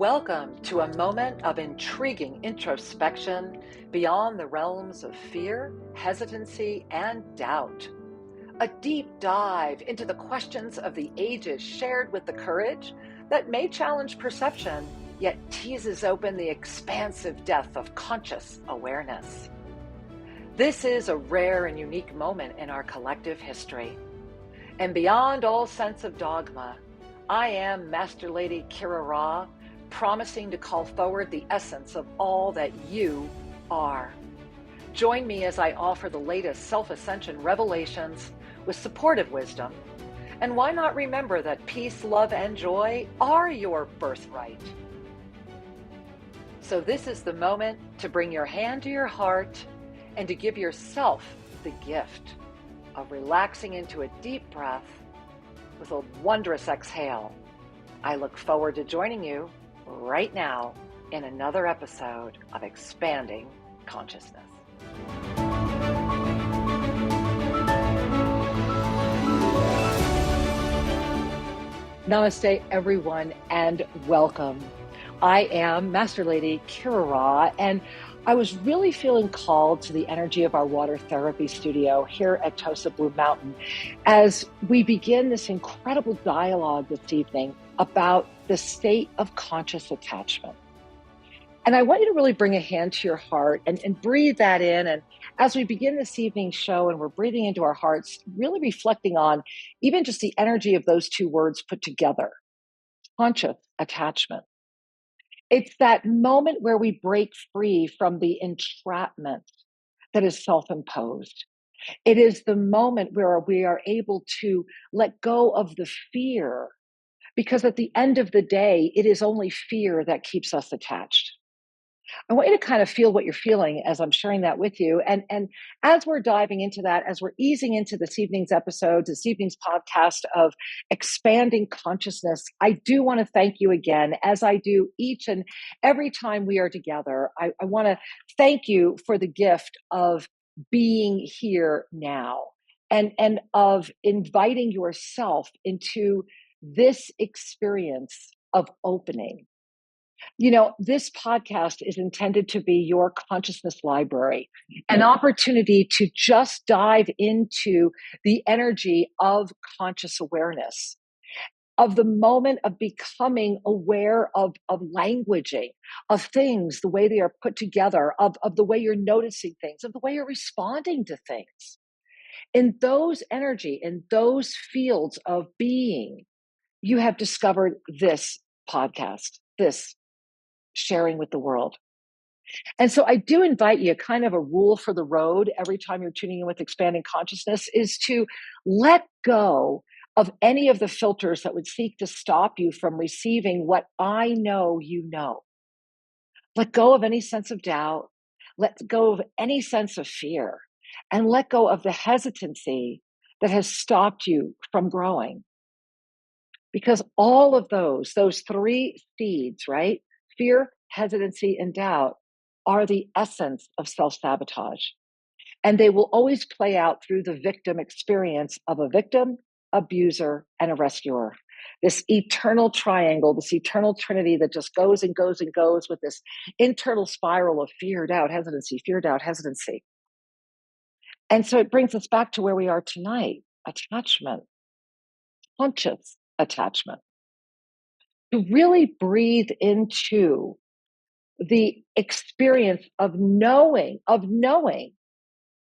Welcome to a moment of intriguing introspection beyond the realms of fear, hesitancy, and doubt. A deep dive into the questions of the ages shared with the courage that may challenge perception, yet teases open the expansive depth of conscious awareness. This is a rare and unique moment in our collective history. And beyond all sense of dogma, I am Master Lady Kira Ra, promising to call forward the essence of all that you are. Join me as I offer the latest self-ascension revelations with supportive wisdom. And why not remember that peace, love, and joy are your birthright? So this is the moment to bring your hand to your heart and to give yourself the gift of relaxing into a deep breath with a wondrous exhale. I look forward to joining you right now in another episode of Expanding Consciousness. Namaste, everyone, and welcome. I am Master Lady Kira Ra, and I was really feeling called to the energy of our water therapy studio here at Tosa Blue Mountain as we begin this incredible dialogue this evening about the state of conscious attachment. And I want you to really bring a hand to your heart and breathe that in. And as we begin this evening's show and we're breathing into our hearts, really reflecting on even just the energy of those two words put together, conscious attachment. It's that moment where we break free from the entrapment that is self-imposed. It is the moment where we are able to let go of the fear, because at the end of the day, it is only fear that keeps us attached. I want you to kind of feel what you're feeling as I'm sharing that with you. And as we're diving into that, as we're easing into this evening's episode, this evening's podcast of Expanding Consciousness, I do want to thank you again, as I do each and every time we are together. I want to thank you for the gift of being here now and of inviting yourself into this experience of opening. You know, this podcast is intended to be your consciousness library, an opportunity to just dive into the energy of conscious awareness, of the moment of becoming aware of languaging, of things, the way they are put together, of the way you're noticing things, of the way you're responding to things. In those energy, in those fields of being, you have discovered this podcast, this sharing with the world. And so I do invite you, kind of a rule for the road every time you're tuning in with Expanding Consciousness, is to let go of any of the filters that would seek to stop you from receiving what I know you know. Let go of any sense of doubt, let go of any sense of fear, and let go of the hesitancy that has stopped you from growing. Because all of those three seeds, right? Fear, hesitancy, and doubt are the essence of self-sabotage. And they will always play out through the victim experience of a victim, abuser, and a rescuer. This eternal triangle, this eternal trinity that just goes and goes and goes with this internal spiral of fear, doubt, hesitancy, fear, doubt, hesitancy. And so it brings us back to where we are tonight, attachment, conscious attachment. To really breathe into the experience of knowing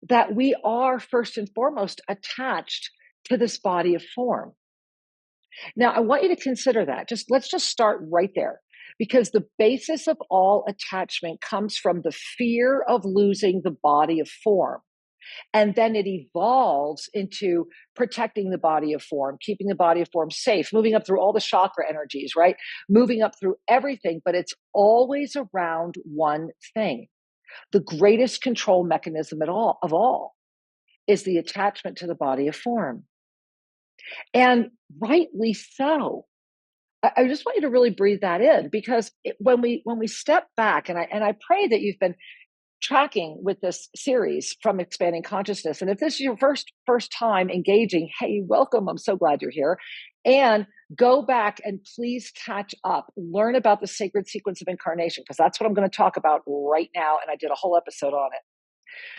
that we are first and foremost attached to this body of form. Now, I want you to consider that. Let's just start right there, because the basis of all attachment comes from the fear of losing the body of form. And then it evolves into protecting the body of form, keeping the body of form safe, moving up through all the chakra energies, right? Moving up through everything, but it's always around one thing. The greatest control mechanism of all is the attachment to the body of form. And rightly so. I just want you to really breathe that in, because when we step back, and I pray that you've been tracking with this series from Expanding Consciousness, and if this is your first time engaging, hey, welcome. I'm so glad you're here. And go back and please catch up. Learn about the sacred sequence of incarnation, because that's what I'm going to talk about right now. And I did a whole episode on it.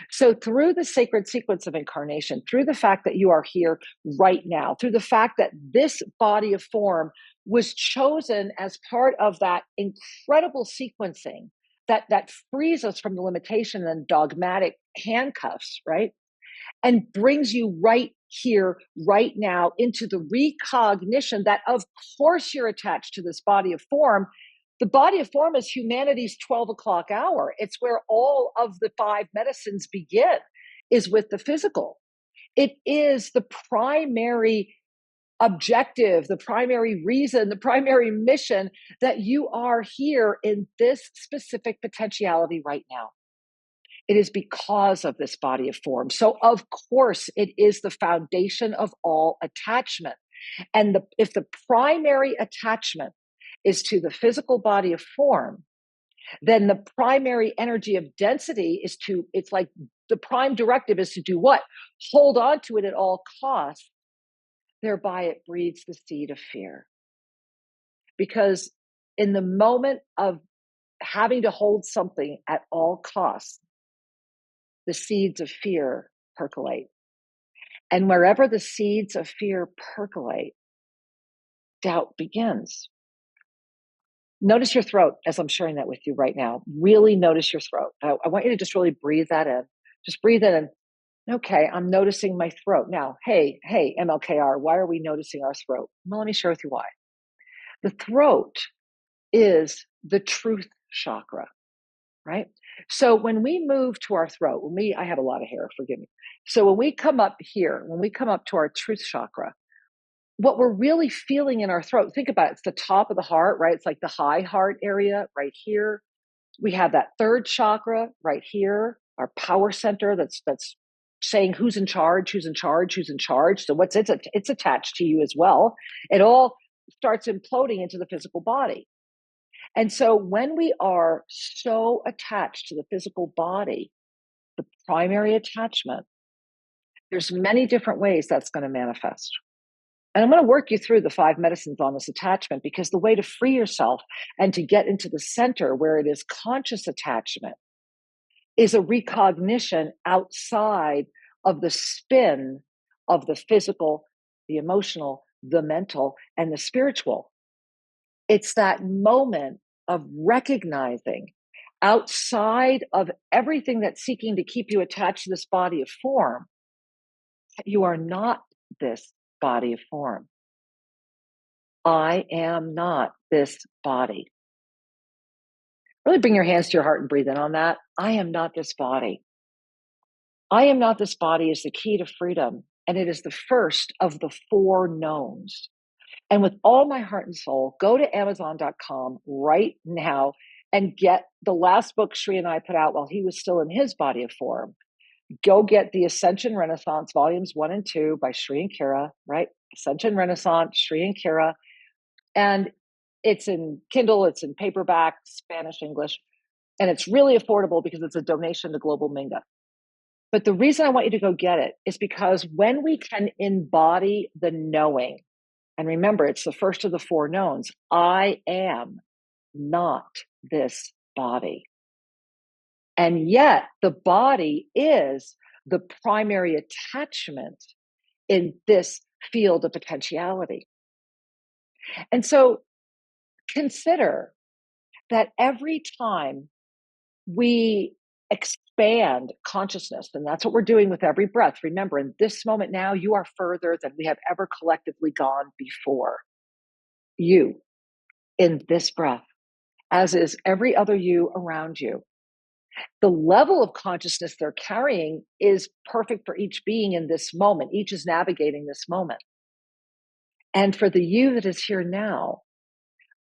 So through the sacred sequence of incarnation, through the fact that you are here right now, through the fact that this body of form was chosen as part of that incredible sequencing that frees us from the limitation and dogmatic handcuffs, right? And brings you right here, right now, into the recognition that, of course, you're attached to this body of form. The body of form is humanity's 12 o'clock hour. It's where all of the 5 medicines begin, is with the physical. It is the primary objective, the primary reason, the primary mission that you are here in this specific potentiality right now. It is because of this body of form. So, of course, it is the foundation of all attachment. And if the primary attachment is to the physical body of form, then the primary energy of density it's like the prime directive is to do what? Hold on to it at all costs. Thereby it breeds the seed of fear. Because in the moment of having to hold something at all costs, the seeds of fear percolate. And wherever the seeds of fear percolate, doubt begins. Notice your throat as I'm sharing that with you right now. Really notice your throat. I want you to just really breathe that in. Just breathe it in. Okay, I'm noticing my throat. Now, hey, MLKR, why are we noticing our throat? Well, let me share with you why. The throat is the truth chakra, right? So when we move to our throat, I have a lot of hair, forgive me. So when we come up here, when we come up to our truth chakra, what we're really feeling in our throat, think about it, it's the top of the heart, right? It's like the high heart area right here. We have that third chakra right here, our power center that's saying who's in charge, who's in charge, who's in charge. So it's attached to you as well. It all starts imploding into the physical body. And so when we are so attached to the physical body, the primary attachment, there's many different ways that's going to manifest. And I'm going to work you through the 5 medicines on this attachment, because the way to free yourself and to get into the center where it is conscious attachment is a recognition outside of the spin of the physical, the emotional, the mental, and the spiritual. It's that moment of recognizing outside of everything that's seeking to keep you attached to this body of form, that you are not this body of form. I am not this body. Really bring your hands to your heart and breathe in on that. I am not this body. I am not this body is the key to freedom, and it is the first of the 4 knowns. And with all my heart and soul, go to Amazon.com right now and get the last book Sri and I put out while he was still in his body of form. Go get the Ascension Renaissance, volumes 1 and 2 by Sri and Kira, right? Ascension Renaissance, Sri and Kira. And it's in Kindle, it's in paperback, Spanish, English, and it's really affordable because it's a donation to Global Minga. But the reason I want you to go get it is because when we can embody the knowing, and remember, it's the first of the 4 knowns, I am not this body. And yet the body is the primary attachment in this field of potentiality. And so consider that every time we expand consciousness, and that's what we're doing with every breath. Remember, in this moment now, you are further than we have ever collectively gone before. You, in this breath, as is every other you around you. The level of consciousness they're carrying is perfect for each being in this moment. Each is navigating this moment. And for the you that is here now,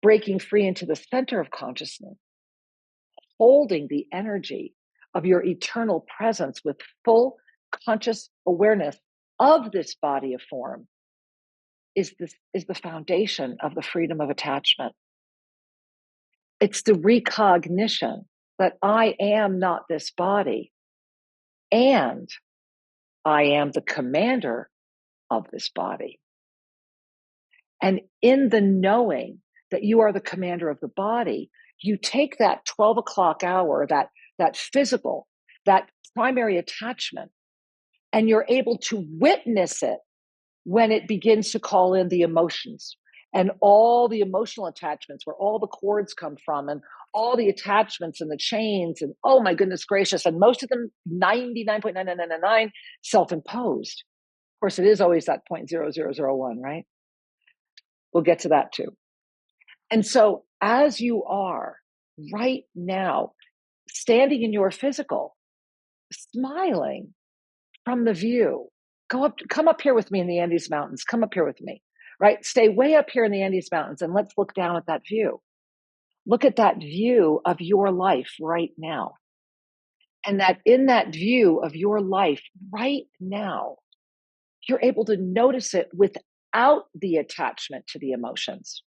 breaking free into the center of consciousness, holding the energy of your eternal presence with full conscious awareness of this body of form is the foundation of the freedom of attachment. It's the recognition that I am not this body, and I am the commander of this body. And in the knowing that you are the commander of the body, you take that 12 o'clock hour, that physical, that primary attachment, and you're able to witness it when it begins to call in the emotions and all the emotional attachments where all the cords come from and all the attachments and the chains and oh my goodness gracious, and most of them 99.9999 self-imposed. Of course, it is always that 0.0001, right? We'll get to that too. And so as you are right now, standing in your physical, smiling from the view, come up here with me in the Andes Mountains. Come up here with me, right? Stay way up here in the Andes Mountains and let's look down at that view. Look at that view of your life right now. And that in that view of your life right now, you're able to notice it without the attachment to the emotions.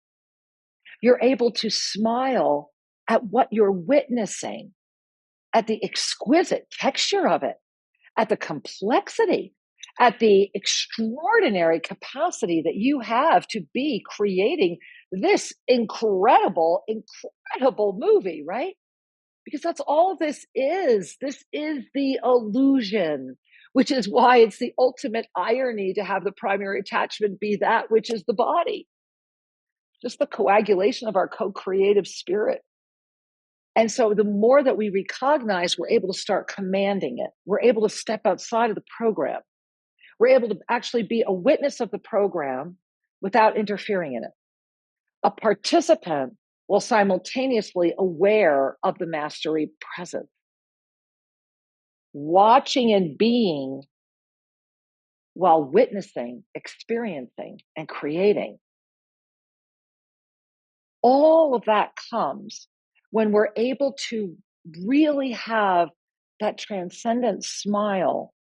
You're able to smile at what you're witnessing, at the exquisite texture of it, at the complexity, at the extraordinary capacity that you have to be creating this incredible, incredible movie, right? Because that's all this is. This is the illusion, which is why it's the ultimate irony to have the primary attachment be that which is the body. Just the coagulation of our co-creative spirit. And so the more that we recognize, we're able to start commanding it. We're able to step outside of the program. We're able to actually be a witness of the program without interfering in it. A participant while simultaneously aware of the mastery present. Watching and being while witnessing, experiencing, and creating. All of that comes when we're able to really have that transcendent smile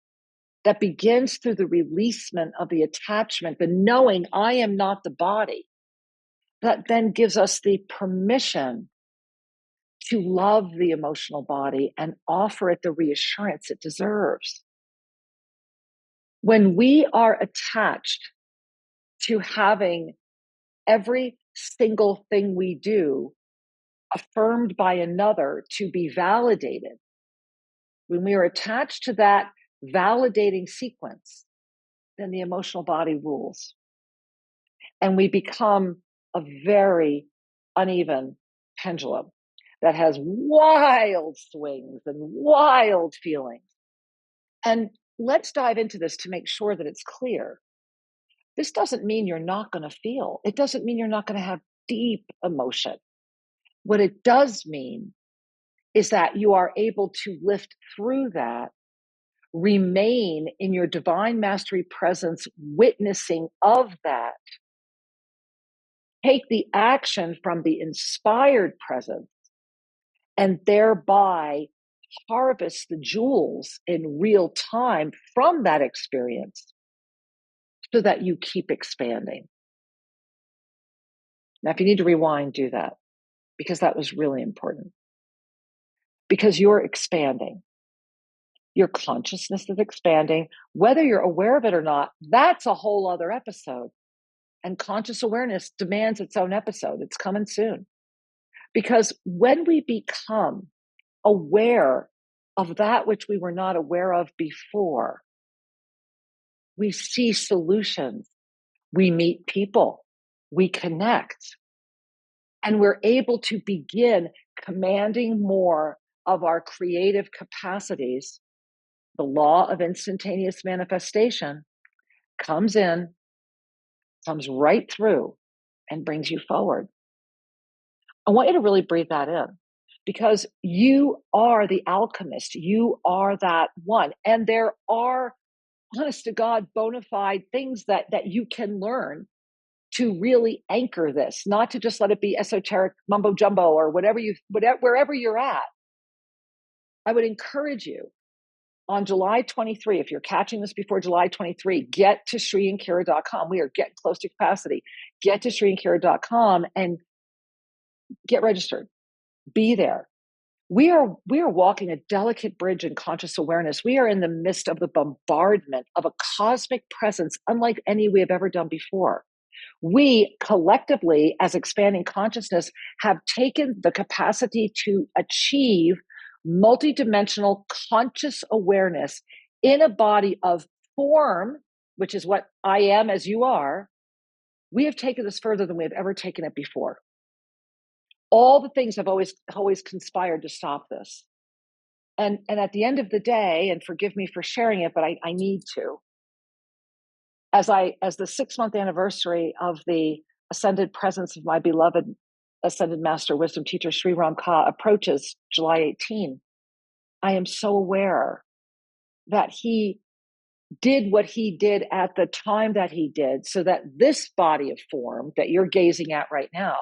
that begins through the releasement of the attachment, the knowing I am not the body, that then gives us the permission to love the emotional body and offer it the reassurance it deserves. When we are attached to having every single thing we do affirmed by another to be validated, when we are attached to that validating sequence, then the emotional body rules. And we become a very uneven pendulum that has wild swings and wild feelings. And let's dive into this to make sure that it's clear. This doesn't mean you're not going to feel. It doesn't mean you're not going to have deep emotion. What it does mean is that you are able to lift through that, remain in your divine mastery presence, witnessing of that, take the action from the inspired presence, and thereby harvest the jewels in real time from that experience so that you keep expanding. Now, if you need to rewind, do that, because that was really important. Because you're expanding. Your consciousness is expanding. Whether you're aware of it or not, that's a whole other episode. And conscious awareness demands its own episode. It's coming soon. Because when we become aware of that which we were not aware of before, we see solutions, we meet people, we connect, and we're able to begin commanding more of our creative capacities. The law of instantaneous manifestation comes in, comes right through, and brings you forward. I want you to really breathe that in, because you are the alchemist. You are that one. And there are, honest to God, bona fide things that you can learn to really anchor this, not to just let it be esoteric mumbo jumbo or wherever you're at. I would encourage you on July 23, if you're catching this before July 23, get to ShriandKira.com. We are getting close to capacity. Get to ShriandKira.com and get registered. Be there. we are walking a delicate bridge in conscious awareness. We are in the midst of the bombardment of a cosmic presence unlike any we have ever done before. We collectively, as expanding consciousness, have taken the capacity to achieve multidimensional conscious awareness in a body of form, which is what I am as you are. We have taken this further than we have ever taken it before. All the things have always conspired to stop this. And at the end of the day, and forgive me for sharing it, but I need to, as the 6-month anniversary of the ascended presence of my beloved ascended master wisdom teacher Sri Ram Ka approaches July 18, I am so aware that he did what he did at the time that he did, so that this body of form that you're gazing at right now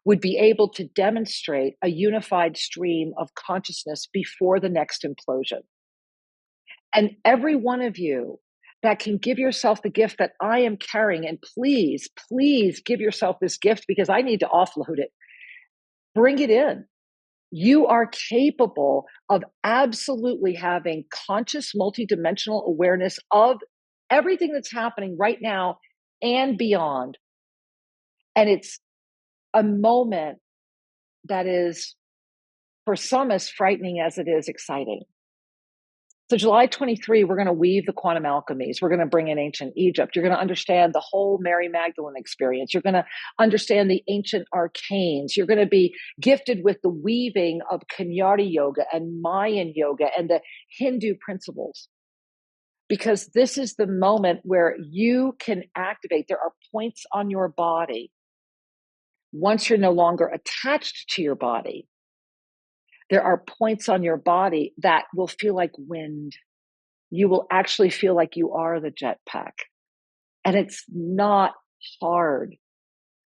would be able to demonstrate a unified stream of consciousness before the next implosion. And every one of you that can give yourself the gift that I am carrying, and please, please give yourself this gift because I need to offload it. Bring it in. You are capable of absolutely having conscious multidimensional awareness of everything that's happening right now and beyond. And it's a moment that is, for some, as frightening as it is exciting. So July 23, we're going to weave the quantum alchemies. We're going to bring in ancient Egypt. You're going to understand the whole Mary Magdalene experience. You're going to understand the ancient arcanes. You're going to be gifted with the weaving of Kenyati yoga and Mayan yoga and the Hindu principles. Because this is the moment where you can activate. There are points on your body. Once you're no longer attached to your body, there are points on your body that will feel like wind. You will actually feel like you are the jetpack. And it's not hard.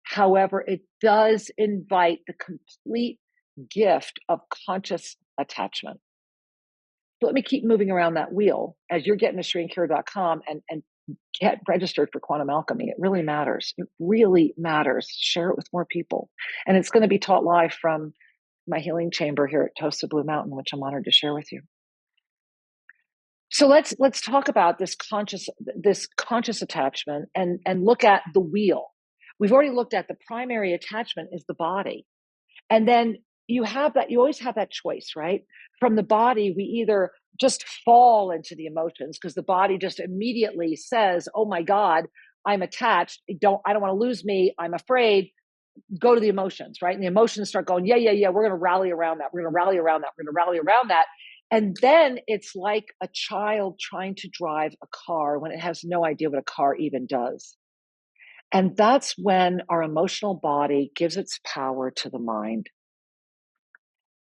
However, it does invite the complete gift of conscious attachment. So let me keep moving around that wheel as you're getting to SriandKira.com and get registered for Quantum Alchemy. It really matters. It really matters. Share it with more people. And it's going to be taught live from my healing chamber here at Toasted Blue Mountain, which I'm honored to share with you. So let's talk about this conscious attachment and look at the wheel. We've already looked at the primary attachment is the body. And then you always have that choice, right? From the body, we either just fall into the emotions because the body just immediately says, oh my God, I'm attached. I don't want to lose me. I'm afraid. Go to the emotions, right? And the emotions start going, yeah. We're going to rally around that. We're going to rally around that. We're going to rally around that. And then it's like a child trying to drive a car when it has no idea what a car even does. And that's when our emotional body gives its power to the mind.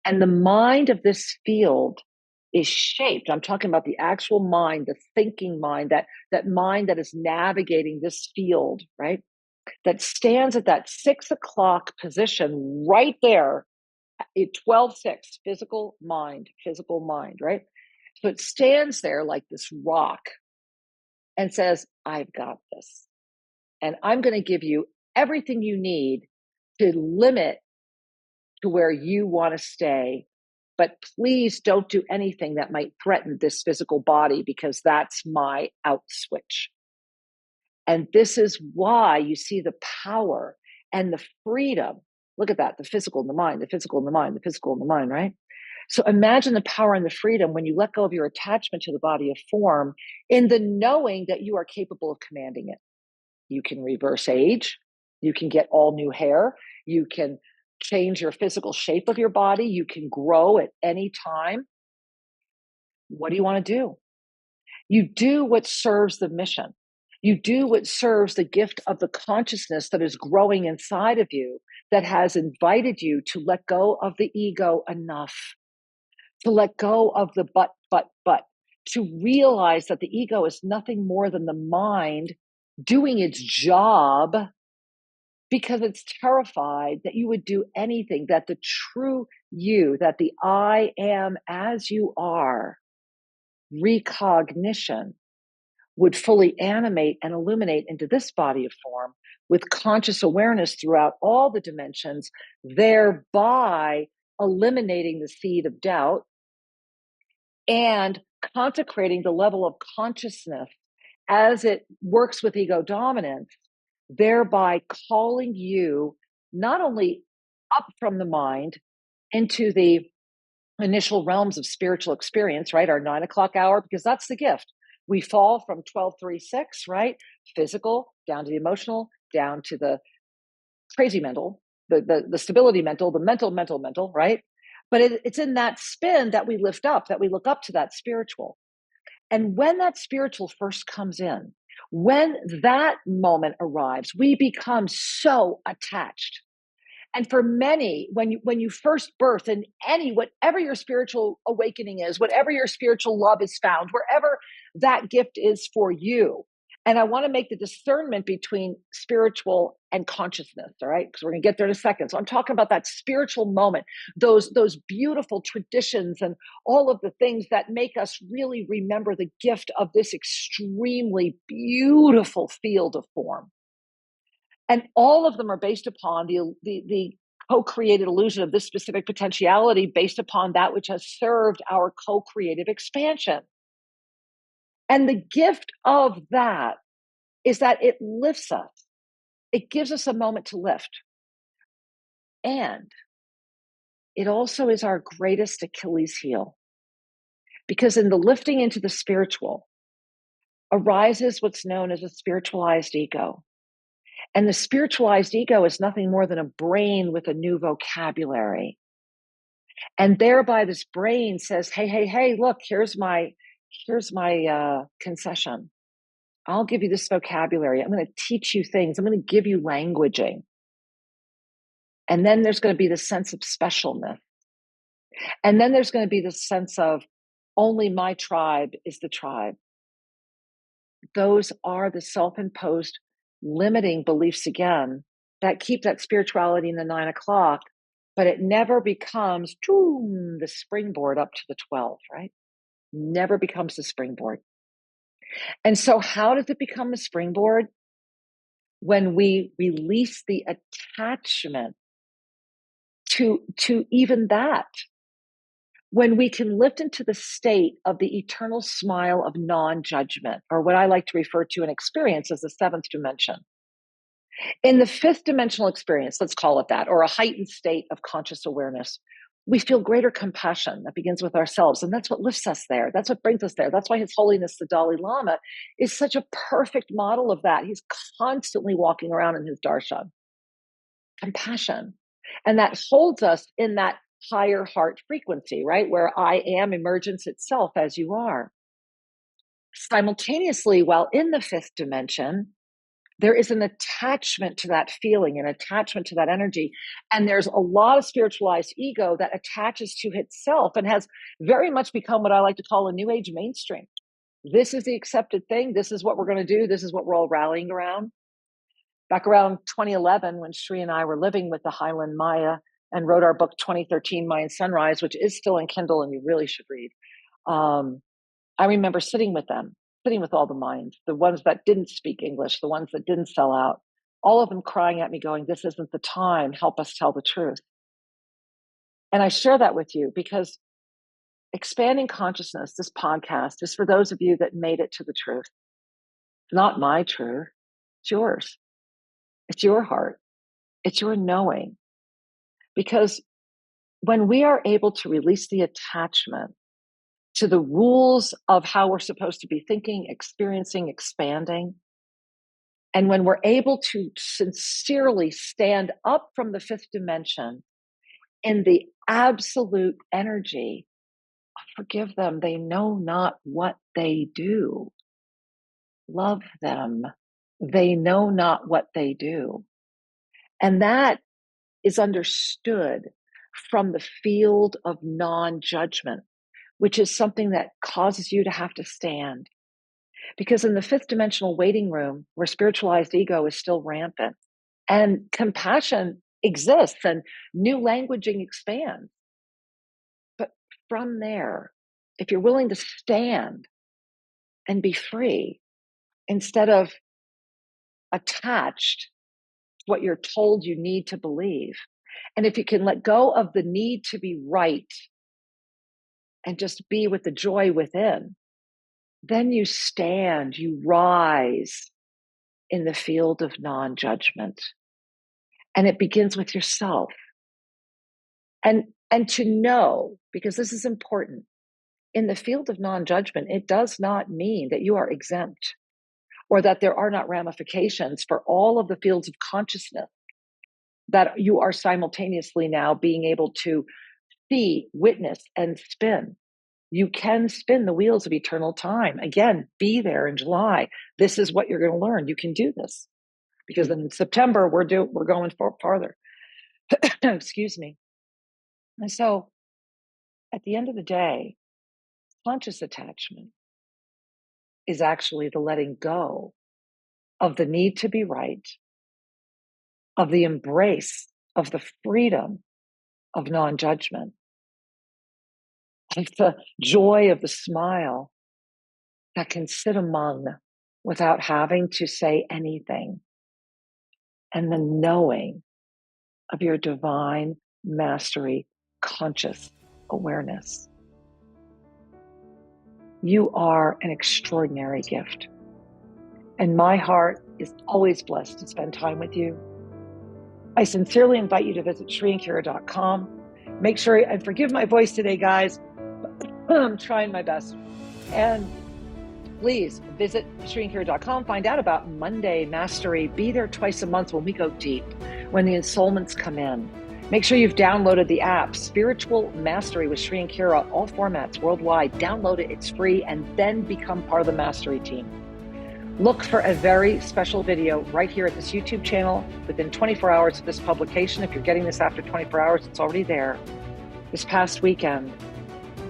And the mind of this field is shaped. I'm talking about the actual mind, the thinking mind, that mind that is navigating this field, right? That stands at that 6 o'clock position right there at 12-6, physical mind, right? So it stands there like this rock and says, I've got this. And I'm going to give you everything you need to limit to where you want to stay. But please don't do anything that might threaten this physical body because that's my out switch. And this is why you see the power and the freedom. Look at that, the physical and the mind, the physical and the mind, the physical and the mind, right? So imagine the power and the freedom when you let go of your attachment to the body of form in the knowing that you are capable of commanding it. You can reverse age. You can get all new hair. You can change your physical shape of your body. You can grow at any time. What do you want to do? You do what serves the mission. You do what serves the gift of the consciousness that is growing inside of you, that has invited you to let go of the ego enough, to let go of the but, to realize that the ego is nothing more than the mind doing its job because it's terrified that you would do anything, that the true you, that the I am as you are, recognition would fully animate and illuminate into this body of form with conscious awareness throughout all the dimensions, thereby eliminating the seed of doubt, and consecrating the level of consciousness as it works with ego dominance, thereby calling you not only up from the mind into the initial realms of spiritual experience, right? Our 9 o'clock hour, because that's the gift. We fall from 1236, right? Physical down to the emotional, down to the crazy mental, the stability mental, the mental, right? But it's in that spin that we lift up, that we look up to that spiritual. And when that spiritual first comes in, when that moment arrives, we become so attached. And for many, when you first birth in whatever your spiritual awakening is, whatever your spiritual love is found, wherever that gift is for you. And I want to make the discernment between spiritual and consciousness, all right? Because we're going to get there in a second. So I'm talking about that spiritual moment, those beautiful traditions and all of the things that make us really remember the gift of this extremely beautiful field of form. And all of them are based upon the co-created illusion of this specific potentiality based upon that which has served our co-creative expansion. And the gift of that is that it lifts us. It gives us a moment to lift. And it also is our greatest Achilles heel. Because in the lifting into the spiritual arises what's known as a spiritualized ego. And the spiritualized ego is nothing more than a brain with a new vocabulary. And thereby this brain says, hey, look, here's my concession. I'll give you this vocabulary. I'm going to teach you things. I'm going to give you languaging. And then there's going to be this sense of specialness. And then there's going to be this sense of only my tribe is the tribe. Those are the self-imposed limiting beliefs again that keep that spirituality in the 9 o'clock, but it never becomes the springboard up to the 12, right? Never becomes the springboard. And so how does it become a springboard? When we release the attachment to even that. When we can lift into the state of the eternal smile of non-judgment, or what I like to refer to in experience as the 7th dimension. In the 5th dimensional experience, let's call it that, or a heightened state of conscious awareness, we feel greater compassion that begins with ourselves. And that's what lifts us there. That's what brings us there. That's why His Holiness, the Dalai Lama, is such a perfect model of that. He's constantly walking around in his darshan. Compassion. And that holds us in that higher heart frequency, right? Where I am emergence itself as you are. Simultaneously, while in the 5th dimension, there is an attachment to that feeling, an attachment to that energy. And there's a lot of spiritualized ego that attaches to itself and has very much become what I like to call a new age mainstream. This is the accepted thing. This is what we're going to do. This is what we're all rallying around. Back around 2011, when Sri and I were living with the Highland Maya and wrote our book 2013 Mayan Sunrise, which is still in Kindle and you really should read. I remember sitting with them, sitting with all the Mayans, the ones that didn't speak English, the ones that didn't sell out, all of them crying at me going, this isn't the time, help us tell the truth. And I share that with you because expanding consciousness, this podcast, is for those of you that made it to the truth. It's not my truth, it's yours. It's your heart. It's your knowing. Because when we are able to release the attachment to the rules of how we're supposed to be thinking, experiencing, expanding, and when we're able to sincerely stand up from the 5th dimension in the absolute energy, forgive them, they know not what they do. Love them, they know not what they do. And that is understood from the field of non-judgment, which is something that causes you to have to stand. Because in the 5th dimensional waiting room, where spiritualized ego is still rampant, and compassion exists and new languaging expands. But from there, if you're willing to stand and be free, instead of attached to what you're told you need to believe, And if you can let go of the need to be right and just be with the joy within, then you stand, you rise in the field of non-judgment. And it begins with yourself. And to know, because this is important, in the field of non-judgment, it does not mean that you are exempt or that there are not ramifications for all of the fields of consciousness that you are simultaneously now being able to see, witness, and spin. You can spin the wheels of eternal time. Again, be there in July. This is what you're going to learn. You can do this because in September we're going farther. Excuse me. And so, at the end of the day, conscious attachment is actually the letting go of the need to be right, of the embrace of the freedom of non-judgment, of the joy of the smile that can sit among without having to say anything, and the knowing of your divine mastery, conscious awareness. You are an extraordinary gift. And my heart is always blessed to spend time with you. I sincerely invite you to visit ShriandKira.com. Make sure, and forgive my voice today, guys. I'm trying my best. And please visit ShriandKira.com. Find out about Monday Mastery. Be there twice a month when we go deep, when the ensoulments come in. Make sure you've downloaded the app, Spiritual Mastery with Shri and Kira, all formats worldwide. Download it, it's free, and then become part of the Mastery team. Look for a very special video right here at this YouTube channel within 24 hours of this publication. If you're getting this after 24 hours, it's already there. This past weekend,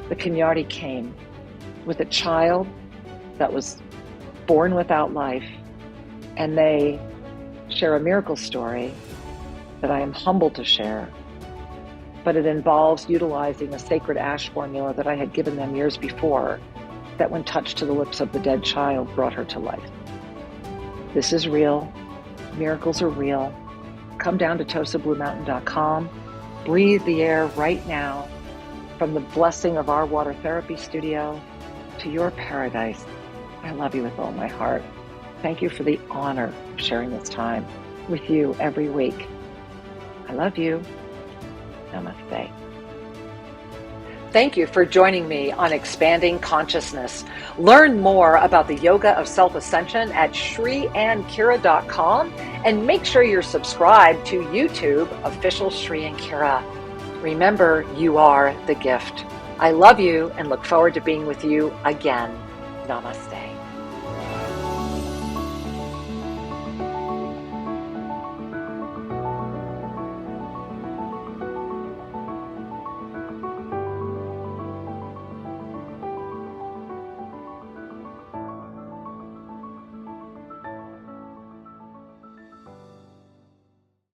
the Kenyati came with a child that was born without life, and they share a miracle story that I am humbled to share, but it involves utilizing a sacred ash formula that I had given them years before, that when touched to the lips of the dead child brought her to life. This is real. Miracles are real. Come down to TosaBlueMountain.com. Breathe the air right now from the blessing of our water therapy studio to your paradise. I love you with all my heart. Thank you for the honor of sharing this time with you every week. I love you. Namaste. Thank you for joining me on Expanding Consciousness. Learn more about the Yoga of Self-Ascension at ShriandKira.com, and make sure you're subscribed to YouTube, official Shri and Kira. Remember, you are the gift. I love you and look forward to being with you again. Namaste.